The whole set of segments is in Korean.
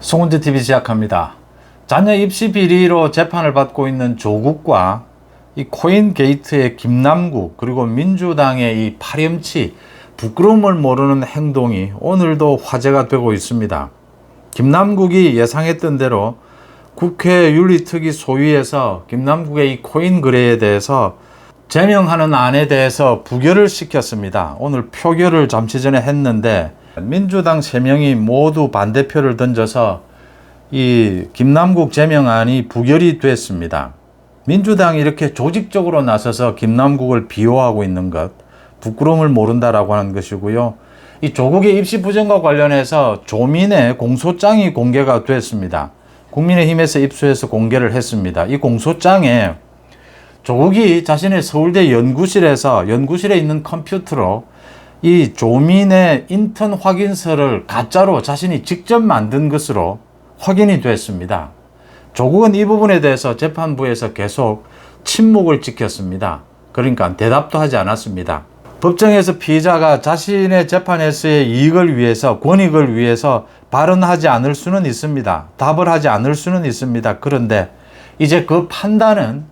송은지TV 시작합니다. 자녀 입시 비리로 재판을 받고 있는 조국과 이 코인 게이트의 김남국, 그리고 민주당의 이 파렴치 부끄러움을 모르는 행동이 오늘도 화제가 되고 있습니다. 김남국이 예상했던 대로 국회 윤리특위 소위에서 김남국의 이 코인 거래에 대해서 제명하는 안에 대해서 부결을 시켰습니다. 오늘 표결을 잠시 전에 했는데 민주당 3명이 모두 반대표를 던져서 이 김남국 제명안이 부결이 됐습니다. 민주당이 이렇게 조직적으로 나서서 김남국을 비호하고 있는 것, 부끄러움을 모른다라고 하는 것이고요. 이 조국의 입시 부정과 관련해서 조민의 공소장이 공개가 됐습니다. 국민의힘에서 입수해서 공개를 했습니다. 이 공소장에 조국이 자신의 서울대 연구실에 있는 컴퓨터로 이 조민의 인턴 확인서를 가짜로 자신이 직접 만든 것으로 확인이 됐습니다. 조국은 이 부분에 대해서 재판부에서 계속 침묵을 지켰습니다. 그러니까 대답도 하지 않았습니다. 법정에서 피의자가 자신의 재판에서의 이익을 위해서, 권익을 위해서 발언하지 않을 수는 있습니다. 답을 하지 않을 수는 있습니다. 그런데 이제 그 판단은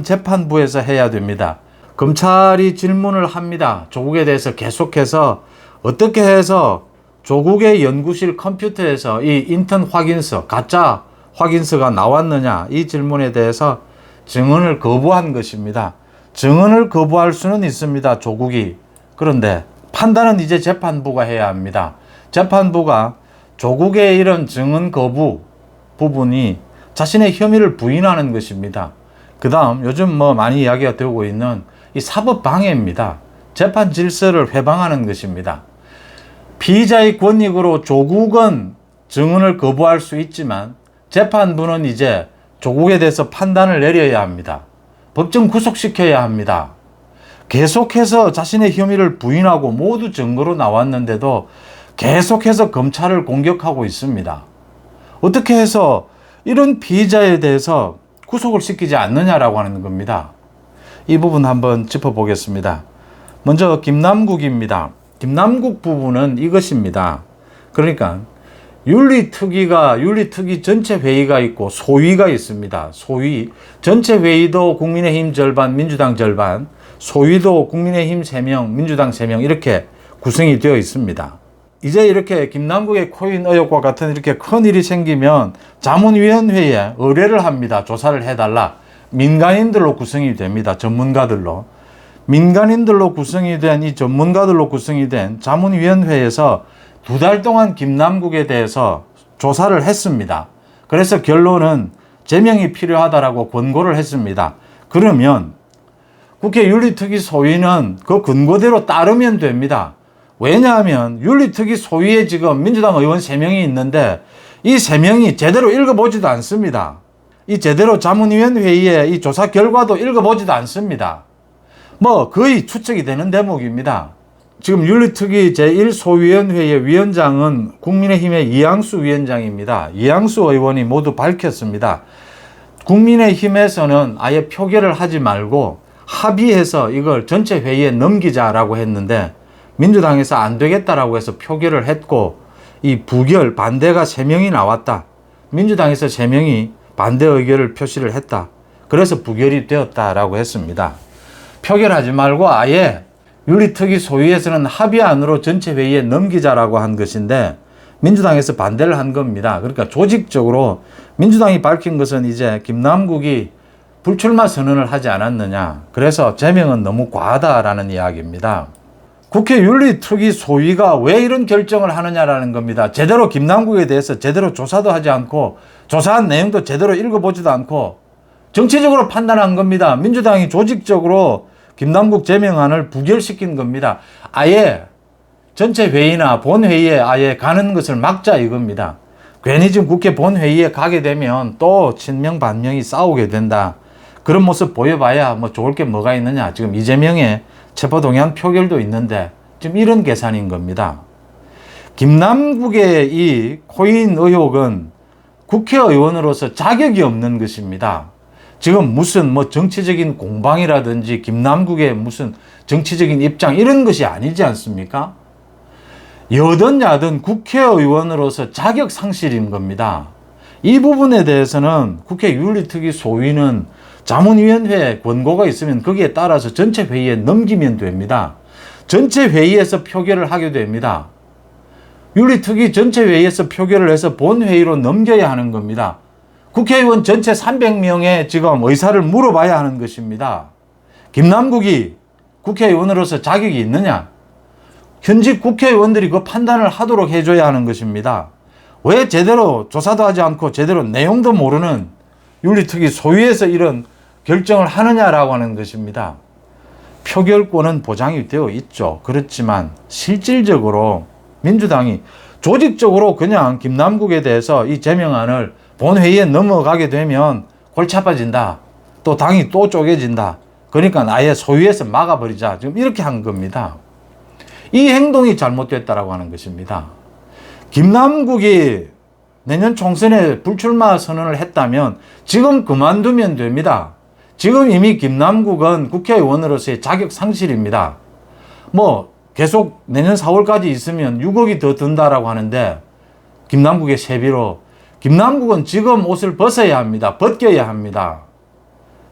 재판부에서 해야 됩니다. 검찰이 질문을 합니다. 조국에 대해서 계속해서 어떻게 해서 조국의 연구실 컴퓨터에서 이 인턴 확인서, 가짜 확인서가 나왔느냐, 이 질문에 대해서 증언을 거부한 것입니다. 증언을 거부할 수는 있습니다, 조국이. 그런데 판단은 이제 재판부가 해야 합니다. 재판부가 조국의 이런 증언 거부 부분이 자신의 혐의를 부인하는 것입니다. 그 다음 요즘 많이 이야기가 되고 있는 이 사법 방해입니다. 재판 질서를 회방하는 것입니다. 피의자의 권익으로 조국은 증언을 거부할 수 있지만 재판부는 이제 조국에 대해서 판단을 내려야 합니다. 법정 구속시켜야 합니다. 계속해서 자신의 혐의를 부인하고 모두 증거로 나왔는데도 계속해서 검찰을 공격하고 있습니다. 어떻게 해서 이런 피의자에 대해서 구속을 시키지 않느냐라고 하는 겁니다. 이 부분 한번 짚어보겠습니다. 먼저 김남국입니다. 김남국 부분은 이것입니다. 그러니까 윤리특위 전체 회의가 있고 소위가 있습니다. 소위 전체 회의도 국민의힘 절반, 민주당 절반, 소위도 국민의힘 3명, 민주당 3명 이렇게 구성이 되어 있습니다. 이제 이렇게 김남국의 코인 의혹과 같은 이렇게 큰 일이 생기면 자문위원회에 의뢰를 합니다. 조사를 해달라. 민간인들로 구성이 됩니다. 전문가들로. 민간인들로 구성이 된 이 전문가들로 구성이 된 자문위원회에서 2달 동안 김남국에 대해서 조사를 했습니다. 그래서 결론은 제명이 필요하다라고 권고를 했습니다. 그러면 국회 윤리특위 소위는 그 권고대로 따르면 됩니다. 왜냐하면 윤리특위 소위에 지금 민주당 의원 3명이 있는데 이 3명이 제대로 읽어보지도 않습니다. 이 제대로 자문위원회의에 이 조사 결과도 읽어보지도 않습니다. 거의 추측이 되는 대목입니다. 지금 윤리특위 제1소위원회의 위원장은 국민의힘의 이양수 위원장입니다. 이양수 의원이 모두 밝혔습니다. 국민의힘에서는 아예 표결을 하지 말고 합의해서 이걸 전체 회의에 넘기자라고 했는데 민주당에서 안 되겠다라고 해서 표결을 했고 이 부결, 반대가 3명이 나왔다. 민주당에서 3명이 반대 의견을 표시를 했다. 그래서 부결이 되었다라고 했습니다. 표결하지 말고 아예 윤리특위 소위에서는 합의안으로 전체 회의에 넘기자라고 한 것인데 민주당에서 반대를 한 겁니다. 그러니까 조직적으로 민주당이 밝힌 것은 이제 김남국이 불출마 선언을 하지 않았느냐. 그래서 제명은 너무 과하다라는 이야기입니다. 국회 윤리특위 소위가 왜 이런 결정을 하느냐라는 겁니다. 제대로 김남국에 대해서 제대로 조사도 하지 않고 조사한 내용도 제대로 읽어보지도 않고 정치적으로 판단한 겁니다. 민주당이 조직적으로 김남국 제명안을 부결시킨 겁니다. 아예 전체 회의나 본회의에 아예 가는 것을 막자 이겁니다. 괜히 지금 국회 본회의에 가게 되면 또 친명 반명이 싸우게 된다. 그런 모습 보여봐야 좋을 게 뭐가 있느냐. 지금 이재명의 체포동의안 표결도 있는데 지금 이런 계산인 겁니다. 김남국의 이 코인 의혹은 국회의원으로서 자격이 없는 것입니다. 지금 무슨 정치적인 공방이라든지 김남국의 무슨 정치적인 입장 이런 것이 아니지 않습니까? 여든 야든 국회의원으로서 자격 상실인 겁니다. 이 부분에 대해서는 국회 윤리특위 소위는 자문위원회에 권고가 있으면 거기에 따라서 전체 회의에 넘기면 됩니다. 전체 회의에서 표결을 하게 됩니다. 윤리특위 전체 회의에서 표결을 해서 본회의로 넘겨야 하는 겁니다. 국회의원 전체 300명의 지금 의사를 물어봐야 하는 것입니다. 김남국이 국회의원으로서 자격이 있느냐? 현직 국회의원들이 그 판단을 하도록 해줘야 하는 것입니다. 왜 제대로 조사도 하지 않고 제대로 내용도 모르는 윤리특위 소위에서 이런 결정을 하느냐라고 하는 것입니다. 표결권은 보장이 되어 있죠. 그렇지만 실질적으로 민주당이 조직적으로 그냥 김남국에 대해서 이 제명안을 본회의에 넘어가게 되면 골치 아파진다. 또 당이 또 쪼개진다. 그러니까 아예 소위에서 막아버리자. 지금 이렇게 한 겁니다. 이 행동이 잘못됐다라고 하는 것입니다. 김남국이 내년 총선에 불출마 선언을 했다면 지금 그만두면 됩니다. 지금 이미 김남국은 국회의원으로서의 자격 상실입니다. 뭐 계속 내년 4월까지 있으면 6억이 더 든다라고 하는데 김남국의 세비로 김남국은 지금 옷을 벗어야 합니다. 벗겨야 합니다.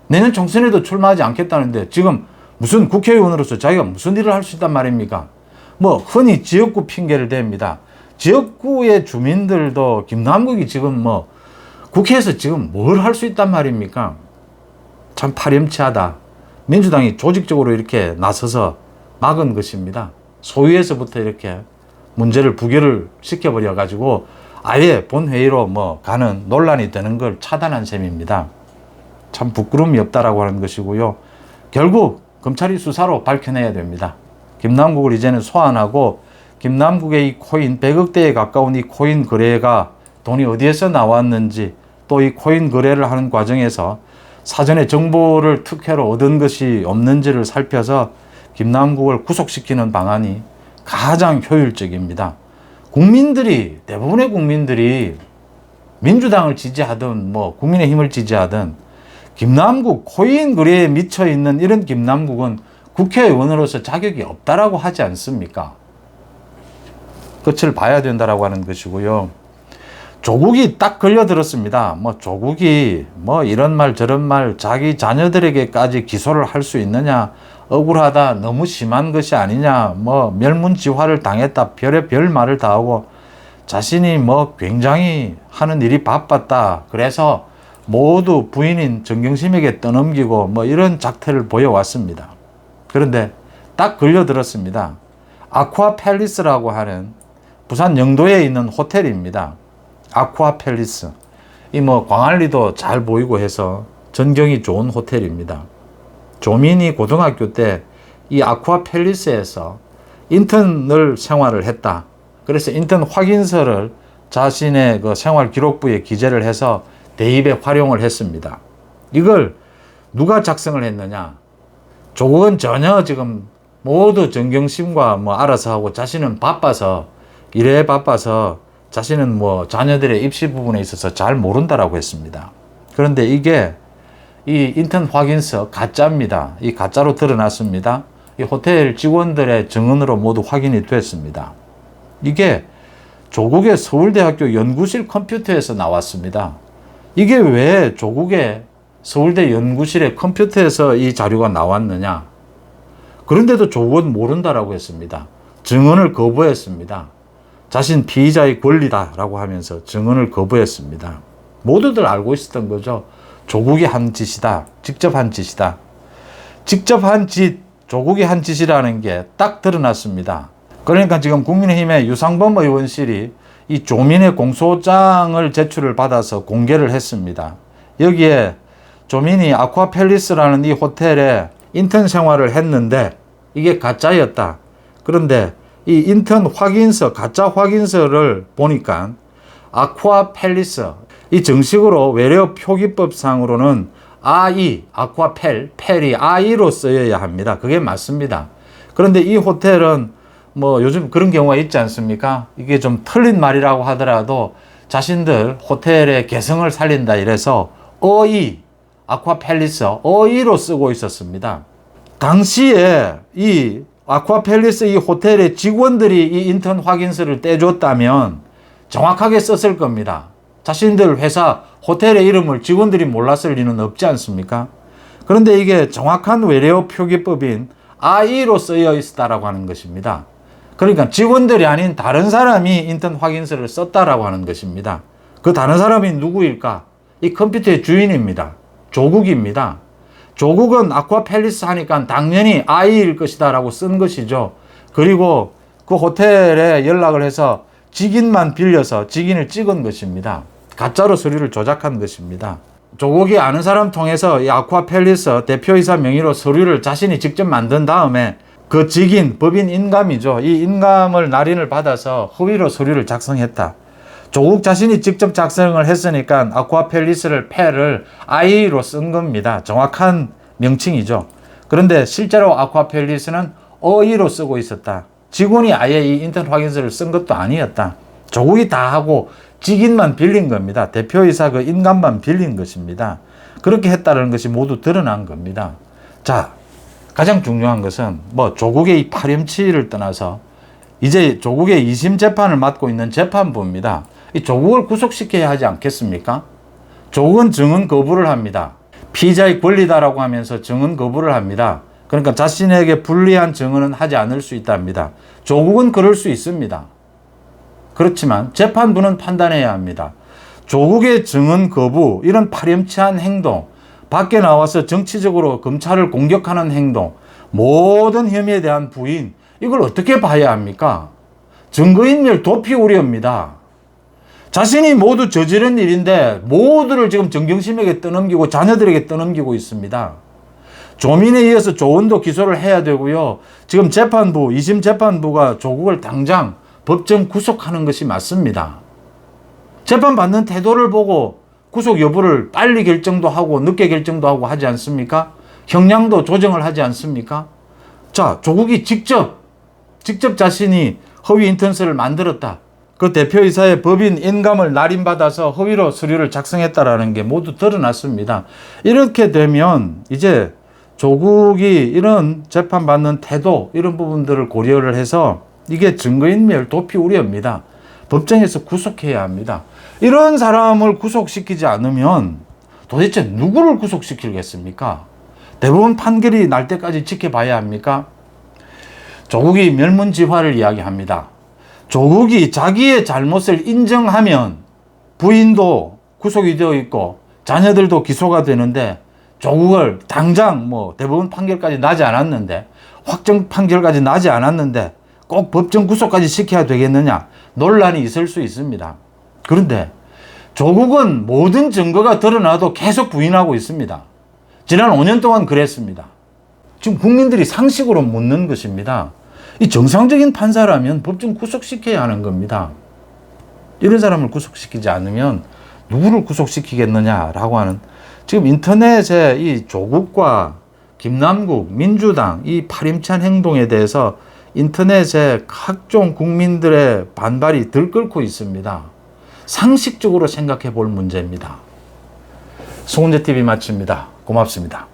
내년 총선에도 출마하지 않겠다는데 지금 무슨 국회의원으로서 자기가 무슨 일을 할 수 있단 말입니까? 뭐 흔히 지역구 핑계를 댑니다. 지역구의 주민들도 김남국이 지금 뭐 국회에서 지금 뭘 할 수 있단 말입니까? 참 파렴치하다. 민주당이 조직적으로 이렇게 나서서 막은 것입니다. 소위에서부터 이렇게 문제를 부결을 시켜버려 가지고 아예 본회의로 뭐 가는 논란이 되는 걸 차단한 셈입니다. 참 부끄러움이 없다라고 하는 것이고요. 결국 검찰이 수사로 밝혀내야 됩니다. 김남국을 이제는 소환하고 김남국의 이 코인 100억대에 가까운 이 코인 거래가 돈이 어디에서 나왔는지 또 이 코인 거래를 하는 과정에서 사전에 정보를 특혜로 얻은 것이 없는지를 살펴서 김남국을 구속시키는 방안이 가장 효율적입니다. 국민들이 대부분의 국민들이 민주당을 지지하든 뭐 국민의힘을 지지하든 김남국 코인 거래에 미쳐 있는 이런 김남국은 국회의원으로서 자격이 없다라고 하지 않습니까? 끝을 봐야 된다라고 하는 것이고요. 조국이 딱 걸려들었습니다. 뭐 조국이 뭐 이런 말 저런 말 자기 자녀들에게까지 기소를 할 수 있느냐, 억울하다, 너무 심한 것이 아니냐, 뭐 멸문지화를 당했다, 별의별 말을 다 하고 자신이 뭐 굉장히 하는 일이 바빴다. 그래서 모두 부인인 정경심에게 떠넘기고 뭐 이런 작태를 보여왔습니다. 그런데 딱 걸려들었습니다. 아쿠아 팰리스라고 하는 부산 영도에 있는 호텔입니다. 아쿠아 팰리스. 이 뭐 광안리도 잘 보이고 해서 전경이 좋은 호텔입니다. 조민이 고등학교 때 이 아쿠아 팰리스에서 인턴을 생활을 했다. 그래서 인턴 확인서를 자신의 그 생활 기록부에 기재를 해서 대입에 활용을 했습니다. 이걸 누가 작성을 했느냐? 조국은 전혀 지금 모두 정경심과 뭐 알아서 하고 자신은 바빠서 일에 바빠서 자신은 뭐 자녀들의 입시 부분에 있어서 잘 모른다라고 했습니다. 그런데 이게 이 인턴 확인서 가짜입니다. 이 가짜로 드러났습니다. 이 호텔 직원들의 증언으로 모두 확인이 됐습니다. 이게 조국의 서울대학교 연구실 컴퓨터에서 나왔습니다. 이게 왜 조국의 서울대 연구실의 컴퓨터에서 이 자료가 나왔느냐? 그런데도 조국은 모른다라고 했습니다. 증언을 거부했습니다. 자신 피의자의 권리다라고 하면서 증언을 거부했습니다. 모두들 알고 있었던 거죠. 조국이 한 짓이다. 직접 한 짓이다. 직접 한 짓, 조국이 한 짓이라는 게 딱 드러났습니다. 그러니까 지금 국민의힘의 유상범 의원실이 이 조민의 공소장을 제출을 받아서 공개를 했습니다. 여기에 조민이 아쿠아 팰리스라는 이 호텔에 인턴 생활을 했는데 이게 가짜였다. 그런데 이 인턴 확인서, 가짜 확인서를 보니까 아쿠아 팰리스, 이 정식으로 외래어 표기법상으로는 아이, 아쿠아 팰이 아이로 쓰여야 합니다. 그게 맞습니다. 그런데 이 호텔은 뭐 요즘 그런 경우가 있지 않습니까? 이게 좀 틀린 말이라고 하더라도 자신들 호텔의 개성을 살린다 이래서 어이, 아쿠아 팰리스, 어이로 쓰고 있었습니다. 당시에 이 아쿠아팰리스 이 호텔의 직원들이 이 인턴 확인서를 떼줬다면 정확하게 썼을 겁니다. 자신들 회사 호텔의 이름을 직원들이 몰랐을 리는 없지 않습니까? 그런데 이게 정확한 외래어 표기법인 IE로 쓰여 있다라고 하는 것입니다. 그러니까 직원들이 아닌 다른 사람이 인턴 확인서를 썼다라고 하는 것입니다. 그 다른 사람이 누구일까? 이 컴퓨터의 주인입니다. 조국입니다. 조국은 아쿠아팰리스 하니까 당연히 IE일 것이다 라고 쓴 것이죠. 그리고 그 호텔에 연락을 해서 직인만 빌려서 직인을 찍은 것입니다. 가짜로 서류를 조작한 것입니다. 조국이 아는 사람 통해서 이 아쿠아팰리스 대표이사 명의로 서류를 자신이 직접 만든 다음에 그 직인, 법인 인감이죠. 이 인감을 날인을 받아서 허위로 서류를 작성했다. 조국 자신이 직접 작성을 했으니까 아쿠아팰리스를 패를 IE로 쓴 겁니다. 정확한 명칭이죠. 그런데 실제로 아쿠아팰리스는 어이로 쓰고 있었다. 직원이 아예 이 인턴 확인서를 쓴 것도 아니었다. 조국이 다 하고 직인만 빌린 겁니다. 대표이사 그 인감만 빌린 것입니다. 그렇게 했다는 것이 모두 드러난 겁니다. 자, 가장 중요한 것은 뭐 조국의 이 파렴치를 떠나서 이제 조국의 2심 재판을 맡고 있는 재판부입니다. 이 조국을 구속시켜야 하지 않겠습니까? 조국은 증언 거부를 합니다. 피의자의 권리다라고 하면서 증언 거부를 합니다. 그러니까 자신에게 불리한 증언은 하지 않을 수 있답니다. 조국은 그럴 수 있습니다. 그렇지만 재판부는 판단해야 합니다. 조국의 증언 거부, 이런 파렴치한 행동, 밖에 나와서 정치적으로 검찰을 공격하는 행동, 모든 혐의에 대한 부인, 이걸 어떻게 봐야 합니까? 증거인멸 도피 우려입니다. 자신이 모두 저지른 일인데 모두를 지금 정경심에게 떠넘기고 자녀들에게 떠넘기고 있습니다. 조민에 이어서 조원도 기소를 해야 되고요. 지금 재판부, 2심 재판부가 조국을 당장 법정 구속하는 것이 맞습니다. 재판받는 태도를 보고 구속 여부를 빨리 결정도 하고 늦게 결정도 하고 하지 않습니까? 형량도 조정을 하지 않습니까? 자, 조국이 직접 자신이 허위 인턴서를 만들었다. 그 대표이사의 법인 인감을 날인받아서 허위로 서류를 작성했다라는 게 모두 드러났습니다. 이렇게 되면 이제 조국이 이런 재판받는 태도, 이런 부분들을 고려를 해서 이게 증거인멸 도피 우려입니다. 법정에서 구속해야 합니다. 이런 사람을 구속시키지 않으면 도대체 누구를 구속시키겠습니까? 대법원 판결이 날 때까지 지켜봐야 합니까? 조국이 멸문지화를 이야기합니다. 조국이 자기의 잘못을 인정하면 부인도 구속이 되어 있고 자녀들도 기소가 되는데 조국을 당장 뭐 대법원 판결까지 나지 않았는데, 확정 판결까지 나지 않았는데 꼭 법정 구속까지 시켜야 되겠느냐, 논란이 있을 수 있습니다. 그런데 조국은 모든 증거가 드러나도 계속 부인하고 있습니다. 지난 5년 동안 그랬습니다. 지금 국민들이 상식으로 묻는 것입니다. 이 정상적인 판사라면 법정 구속시켜야 하는 겁니다. 이런 사람을 구속시키지 않으면 누구를 구속시키겠느냐라고 하는, 지금 인터넷에 이 조국과 김남국, 민주당 이 파렴치한 행동에 대해서 인터넷에 각종 국민들의 반발이 들끓고 있습니다. 상식적으로 생각해 볼 문제입니다. 송은재TV 마칩니다. 고맙습니다.